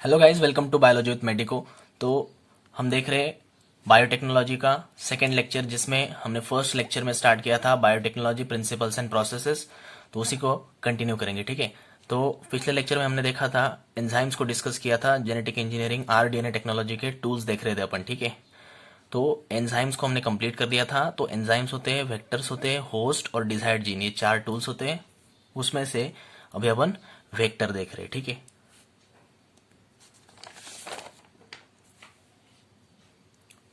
Hello guys, welcome to biology with Medico. तो हम देख रहे हैं बायोटेक्नोलॉजी का सेकेंड लेक्चर, जिसमें हमने फर्स्ट लेक्चर में स्टार्ट किया था बायोटेक्नोलॉजी प्रिंसिपल्स एंड प्रोसेसेस। तो उसी को कंटिन्यू करेंगे, ठीक है। तो पिछले लेक्चर में हमने देखा था एंजाइम्स को डिस्कस किया था, जेनेटिक इंजीनियरिंग आरडीएनए टेक्नोलॉजी के टूल्स देख रहे थे अपन, ठीक है। तो एंजाइम्स को हमने कंप्लीट कर दिया था। तो एंजाइम्स होते हैं, वेक्टर्स होते हैं, होस्ट और डिजायर्ड जीन, ये चार टूल्स होते हैं। उसमें से अभी अपन वेक्टर देख रहे हैं, ठीक है।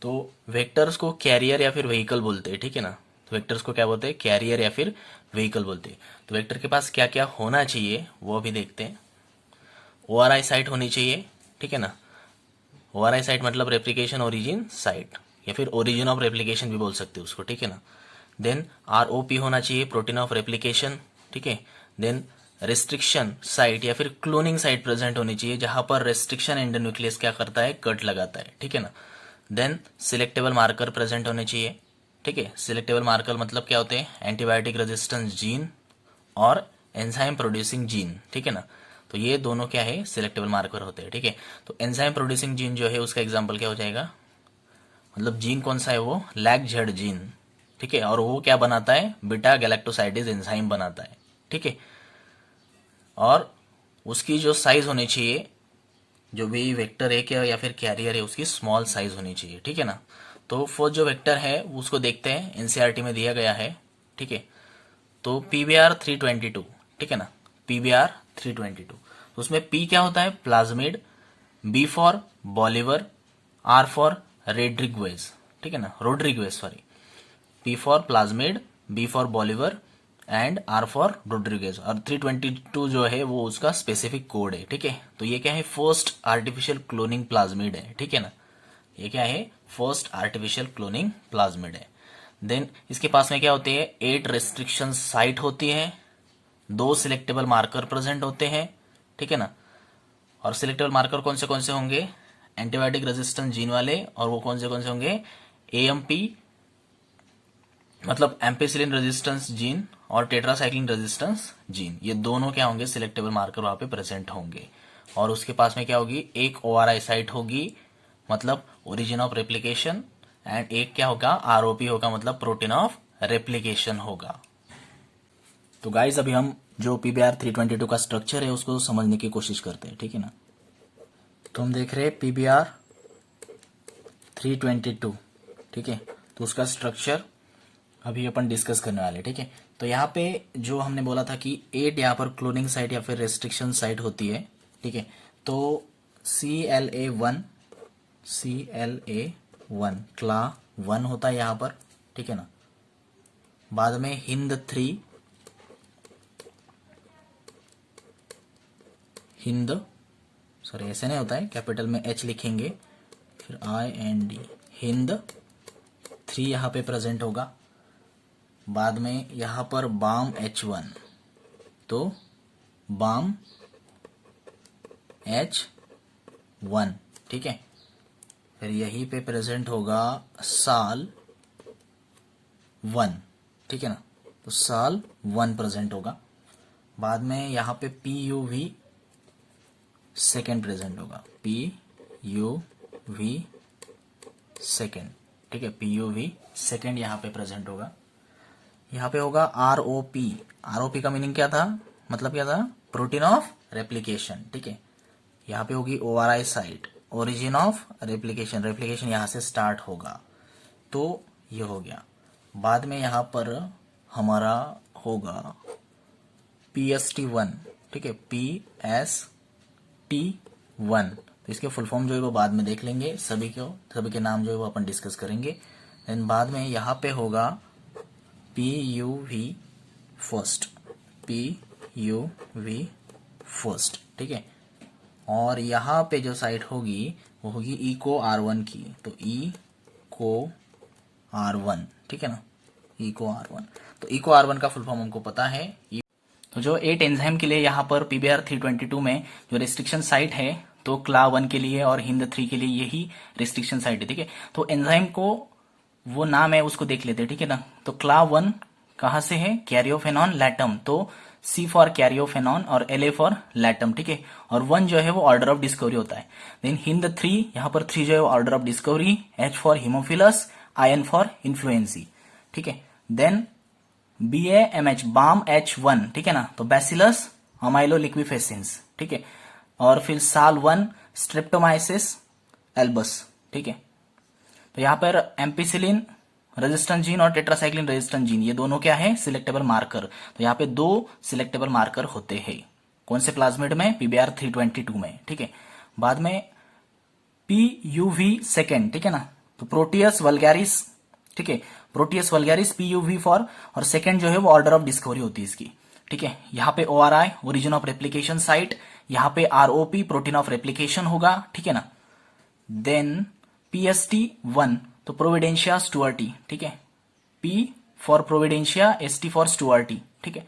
तो वेक्टर्स को कैरियर या फिर व्हीकल बोलते हैं, ठीक है ना। तो वेक्टर्स को क्या बोलते हैं, कैरियर या फिर व्हीकल बोलते हैं। तो वेक्टर के पास क्या क्या होना चाहिए वो अभी देखते हैं। ओआरआई साइट होनी चाहिए, ठीक है ना। ओआरआई साइट मतलब रेप्लिकेशन ओरिजिन साइट, या फिर ओरिजिन ऑफ रेप्लिकेशन भी बोल सकते हैं उसको, ठीक है ना। देन आरओपी होना चाहिए, प्रोटीन ऑफ रेप्लिकेशन, ठीक है। देन रेस्ट्रिक्शन साइट या फिर क्लोनिंग साइट प्रेजेंट होनी चाहिए, जहां पर रेस्ट्रिक्शन एंडोन्यूक्लियस क्या करता है, कट लगाता है, ठीक है ना। देन सिलेक्टेबल मार्कर प्रेजेंट होने चाहिए, ठीक है। सिलेक्टेबल मार्कर मतलब क्या होते हैं, एंटीबायोटिक रेजिस्टेंस जीन और एंजाइम प्रोड्यूसिंग जीन, ठीक है ना। तो ये दोनों क्या है, सिलेक्टेबल मार्कर होते हैं, ठीक है। तो एंजाइम प्रोड्यूसिंग जीन जो है उसका एग्जांपल क्या हो जाएगा, मतलब जीन कौन सा है, वो लैग जेड जीन, ठीक है। और वो क्या बनाता है, बीटा गैलेक्टोसाइडेज एंजाइम बनाता है, ठीक है। और उसकी जो साइज होनी चाहिए, जो भी वेक्टर है क्या या फिर कैरियर है, उसकी स्मॉल साइज होनी चाहिए, ठीक है ना। तो फर्स्ट जो वेक्टर है उसको देखते हैं, एनसीईआरटी में दिया गया है, ठीक है। तो पीबीआर 322, ठीक है ना। पीबीआर 322, तो उसमें पी क्या होता है, plasmid, B for Bolivar, R for Rodriguez, ठीक है ना, Rodriguez sorry. P for plasmid, B for Bolivar and R for Rodriguez. और 322 जो है वो उसका स्पेसिफिक कोड है, ठीक है। तो ये क्या है, फर्स्ट आर्टिफिशियल क्लोनिंग प्लाज्मिड है, ठीक है ना। ये क्या है, फर्स्ट आर्टिफिशियल क्लोनिंग प्लाज्मिड है। देन इसके पास में क्या होती है, 8 रेस्ट्रिक्शन साइट होती है, 2 सिलेक्टेबल मार्कर प्रेजेंट होते हैं, ठीक है ना। और सिलेक्टेबल मार्कर कौन से होंगे, एंटीबायोटिक रेजिस्टेंस जीन वाले, और वो कौन से होंगे, एएमपी मतलब एम्पेसिलिन रेजिस्टेंस जीन और टेट्रासाइक्लिन रेजिस्टेंस जीन, ये दोनों क्या होंगे, सिलेक्टेबल मार्कर वहां पे प्रेजेंट होंगे। और उसके पास में क्या होगी, एक ओआरआई साइट होगी, मतलब ओरिजिन ऑफ रेप्लिकेशन, एंड एक क्या होगा, आरओपी होगा, मतलब प्रोटीन ऑफ रेप्लिकेशन होगा। तो गाइस अभी हम जो पीबीआर 322 का स्ट्रक्चर है उसको समझने की कोशिश करते हैं, ठीक है ना। तो हम देख रहे हैं पीबीआर 322, ठीक है। तो उसका स्ट्रक्चर अभी अपन डिस्कस करने वाले, ठीक है। तो यहाँ पे जो हमने बोला था कि 8 यहाँ पर क्लोनिंग साइट या फिर रेस्ट्रिक्शन साइट होती है, ठीक है। तो CLA1 क्ला 1 होता है यहाँ पर, ठीक है ना। बाद में हिंद सॉरी ऐसे नहीं होता है, कैपिटल में H लिखेंगे, फिर IND, हिंद 3 यहाँ पे प्रेजेंट होगा। बाद में यहां पर बाम H1, तो बाम H1, ठीक है। फिर यहीं पे प्रेजेंट होगा साल 1, ठीक है ना। तो साल 1 प्रेजेंट होगा। बाद में यहां पे PUV सेकेंड प्रेजेंट होगा, PUV सेकेंड, ठीक है। PUV सेकेंड यहां पे प्रेजेंट होगा। यहाँ पे होगा आरओपी। आरओपी का मीनिंग क्या था, मतलब क्या था, प्रोटीन ऑफ रेप्लिकेशन, ठीक है। यहाँ पे होगी ORI site, origin of replication, replication यहाँ से स्टार्ट होगा, तो ये हो गया। बाद में यहाँ पर हमारा होगा PST1, ठीक है, PST1। तो इसके फुल फॉर्म जो है वो बाद में देख लेंगे, सभी के नाम जो है वो अपन डिस्कस करेंगे। देन बाद में यहाँ पे होगा PUV फर्स्ट, PUV फर्स्ट, ठीक है। और यहाँ पे जो साइट होगी वो होगी इको R1 की, तो इको R1, ठीक है ना, इको R1। तो इको R1 का फुल फॉर्म हमको पता है। तो जो 8 एंजाइम के लिए यहाँ पर पीबीआर 322 में जो रिस्ट्रिक्शन साइट है, तो क्ला 1 के लिए और हिंद 3 के लिए यही रिस्ट्रिक्शन साइट है, ठीक है। तो एंजाइम को वो नाम है उसको देख लेते हैं, ठीक है ना। तो क्ला 1 कहां से है, कैरियोफेनॉन लैटम, तो C फॉर कैरियोफेनॉन और LA फॉर लैटम, ठीक है। और 1 जो है वो ऑर्डर ऑफ डिस्कवरी होता है। देन हिंद 3, यहाँ पर 3 जो है वो order of discovery, H for Haemophilus, IN for influenzae, ठीक है। देन BAMH बाम H1, ठीक है ना, तो बैसिलस अमाइलोलिक्विफेसिंस, ठीक है। और फिर साल 1 स्ट्रेप्टोमाइसिस एल्बस, ठीक है। तो यहाँ पर एम्पिसिलिन रेजिस्टेंट जीन और टेट्रासाइक्लिन रेजिस्टेंट जीन, ये दोनों क्या है, सिलेक्टेबल मार्कर। तो यहाँ पे 2 सिलेक्टेबल मार्कर होते हैं। कौन से प्लाज्मिड में, PBr 322 में, ठीक है। बाद में PUV सेकेंड, ठीक है ना, तो प्रोटियस वल्गैरिस, ठीक है। प्रोटियस वल्गैरिस PUV फॉर, और सेकेंड जो है वो ऑर्डर ऑफ डिस्कवरी होती है इसकी, ठीक है। यहाँ पे ORI origin of replication site, यहाँ पे ROP प्रोटीन ऑफ रेप्लिकेशन होगा, ठीक है ना। देन PST1 तो प्रोविडेंशिया स्टुअर्टी, ठीक है। P फॉर प्रोविडेंशिया, ST फॉर स्टुअर्टी, ठीक है।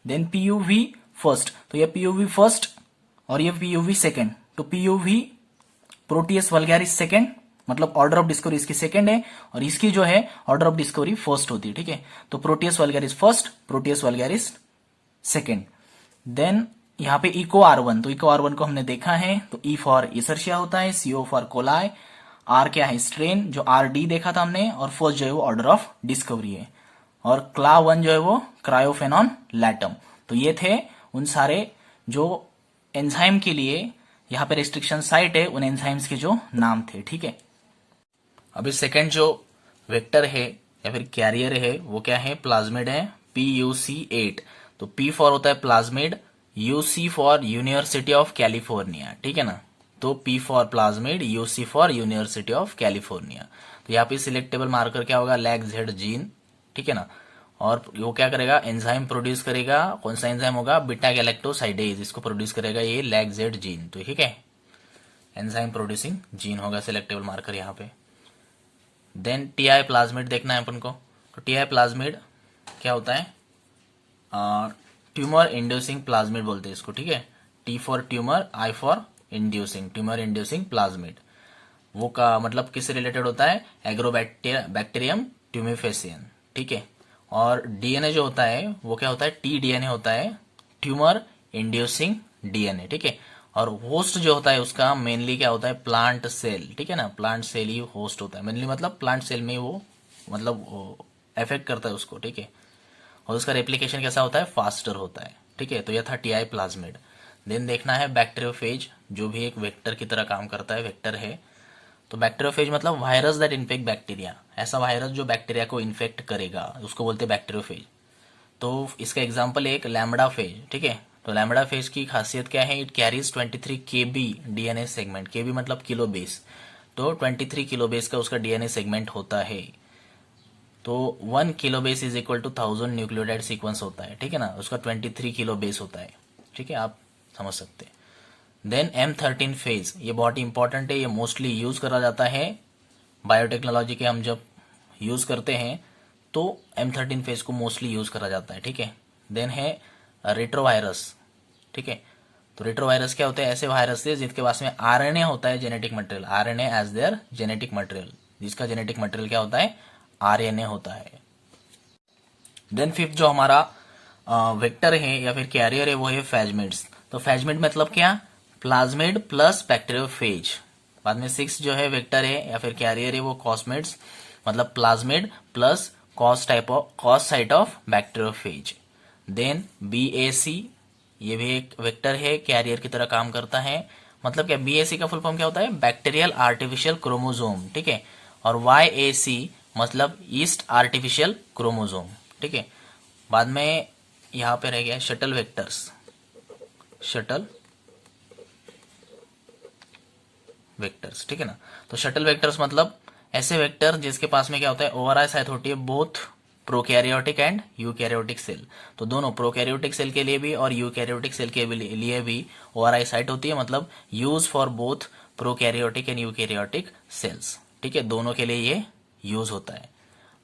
देन PUV फर्स्ट, तो ये PUV फर्स्ट और ये PUV सेकेंड, तो PUV प्रोटियस वल्गैरिस सेकेंड, मतलब ऑर्डर ऑफ डिस्कवरी इसकी सेकेंड है और इसकी जो है ऑर्डर ऑफ डिस्कवरी फर्स्ट होती है, ठीक है। तो Proteus vulgaris first, Proteus vulgaris second. Then यहाँ पे इको R1, तो इको R1 को हमने देखा है, तो E फॉर इसर्शिया होता है, CO फॉर कोलाई, R क्या है, स्ट्रेन, जो RD देखा था हमने, और फर्स्ट जो है वो ऑर्डर ऑफ डिस्कवरी है। और क्ला 1 जो है वो क्रायोफेनॉन लैटम। तो ये थे उन सारे जो एंजाइम के लिए यहाँ पे रिस्ट्रिक्शन साइट है, उन एंजाइम्स के जो नाम थे, ठीक है। अभी सेकंड जो वेक्टर है या फिर कैरियर है वो क्या है, प्लाज्मिड है, PUC8। तो P फॉर होता है plasmid, UC for university of California, ठीक है ना। तो P for plasmid, UC for university of California. तो यहाँ पे सिलेक्टेबल मार्कर क्या होगा, LAG-Z जीन, ठीक है ना। और वो क्या करेगा, एंजाइम प्रोड्यूस करेगा। कौन सा एंजाइम होगा, बीटा गैलेक्टोसाइडेज, इसको प्रोड्यूस करेगा ये LAG-Z जीन, तो ठीक है, एंजाइम प्रोड्यूसिंग जीन होगा सिलेक्टेबल मार्कर यहाँ पे। देन TI प्लाज्मिड देखना है अपन को, तो TI प्लाज्मिड क्या होता है, ट्यूमर इंड्यूसिंग प्लाज्मिड बोलते हैं इसको, ठीक है। T for tumour, I for inducing, tumour inducing plasmid. वो का मतलब किससे रिलेटेड होता है, एग्रोबैक्टीरियम ट्यूमिफेसियन, ठीक है। और DNA जो होता है वो क्या होता है, tDNA होता है, ट्यूमर इंड्यूसिंग DNA, ठीक है। और होस्ट जो होता है उसका मेनली क्या होता है, प्लांट सेल, ठीक है ना। प्लांट सेल ही होस्ट होता है मेनली, मतलब प्लांट सेल में वो मतलब अफेक्ट करता है उसको, ठीक है। और उसका रेप्लिकेशन कैसा होता है, फास्टर होता है, ठीक है। तो यह था TI प्लाज्मिड। देन देखना है बैक्टीरियोफेज, जो भी एक वेक्टर की तरह काम करता है, वेक्टर है। तो बैक्टीरियोफेज मतलब वायरस दैट इन्फेक्ट बैक्टीरिया, ऐसा वायरस जो बैक्टीरिया को इन्फेक्ट करेगा उसको बोलते हैं बैक्टीरियोफेज। तो इसका एग्जांपल एक लैम्बडा फेज, ठीक है। तो लैम्बडा फेज की खासियत क्या है, it carries 23 KB DNA segment, KB मतलब किलो बेस, तो 23 किलो बेस का उसका DNA सेगमेंट होता है। तो 1 kilo base is equal to 1000 nucleotide sequence होता है, ठीक है ना। उसका 23 किलो बेस होता है, ठीक है, आप समझ सकते हैं। देन M13 फेज, ये बहुत इंपॉर्टेंट है, ये मोस्टली यूज करा जाता है बायोटेक्नोलॉजी के, हम जब यूज करते हैं तो M13 फेज को मोस्टली यूज करा जाता है, ठीक है। देन है रेट्रोवायरस, ठीक है। तो रेट्रोवायरस क्या होते हैं, ऐसे वायरस है जिनके पास में RNA होता है, genetic material, RNA as their genetic material, जिसका जेनेटिक मटेरियल क्या होता है, RNA होता है। देन फिफ्थ जो हमारा वेक्टर है या फिर कैरियर है वो है फैजमिड्स। तो फैजमिड मतलब क्या, प्लाज्मिड प्लस बैक्टीरियोफेज। बाद में 6 जो है वेक्टर है या फिर कैरियर है वो कॉस्मिड्स, मतलब plasmid plus cos site of bacteriophage. Then BAC, ये भी एक वेक्टर है, कैरियर की तरह काम करता है। मतलब क्या, BAC का फुल फॉर्म क्या होता है, बैक्टीरियल आर्टिफिशियल क्रोमोजोम, ठीक है। और YAC मतलब ईस्ट आर्टिफिशियल क्रोमोजोम, ठीक है। बाद में यहां पे रह गया शटल वेक्टर्स, शटल वेक्टर्स, ठीक है ना। तो शटल वेक्टर्स मतलब ऐसे वेक्टर जिसके पास में क्या होता है, ओवरआई साइट होती है both prokaryotic and eukaryotic cell. तो दोनों प्रोकैरियोटिक सेल के लिए भी और यूकैरियोटिक सेल के लिए भी ओवरआई साइट होती है, मतलब use for both prokaryotic and eukaryotic cells, ठीक है, दोनों के लिए ये यूज होता है।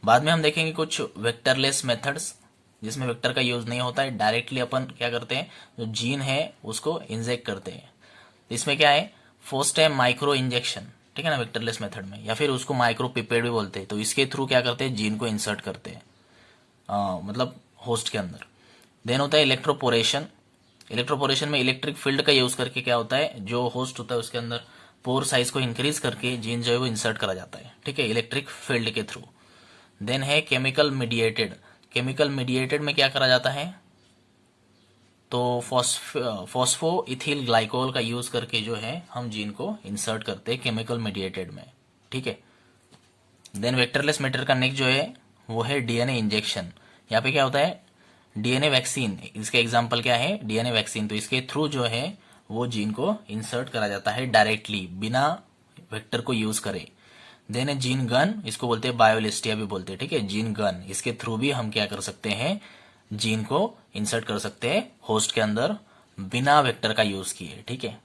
बाद में हम देखेंगे कुछ वेक्टरलेस मेथड्स जिसमें वेक्टर का यूज नहीं होता है, डायरेक्टली अपन क्या करते हैं, जो जीन है उसको इंजेक्ट करते हैं। इसमें क्या है, फर्स्ट है माइक्रो इंजेक्शन, ठीक है ना, वेक्टरलेस मेथड में, या फिर उसको माइक्रो पिपेड भी बोलते हैं। तो इसके थ्रू क्या करते हैं, जीन को इंसर्ट करते हैं मतलब होस्ट के अंदर। देन होता है इलेक्ट्रोपोरेशन। इलेक्ट्रोपोरेशन में इलेक्ट्रिक फील्ड का यूज करके क्या होता है, जो होस्ट होता है उसके अंदर पोर साइज को इंक्रीज करके जीन जो है वो इंसर्ट करा जाता है, ठीक है, इलेक्ट्रिक फील्ड के थ्रू। देन है केमिकल मीडिएटेड। केमिकल मीडिएटेड में क्या करा जाता है, तो फॉस्फो इथिल ग्लाइकोल का यूज करके जो है हम जीन को इंसर्ट करते हैं केमिकल मीडिएटेड में, ठीक है। देन वेक्टरलेस मैटर का नेक्स्ट जो है वो है डीएनए इंजेक्शन। यहाँ पे क्या होता है, डीएनए वैक्सीन, इसके एग्जांपल क्या है, डीएनए वैक्सीन। तो इसके थ्रू जो है वो जीन को इंसर्ट करा जाता है डायरेक्टली, बिना वेक्टर को यूज करे। देन है जीन गन, इसको बोलते हैं बायोलिस्टिया भी बोलते हैं, ठीक है, जीन गन। इसके थ्रू भी हम क्या कर सकते हैं, जीन को इंसर्ट कर सकते हैं होस्ट के अंदर बिना वेक्टर का यूज किए, ठीक है।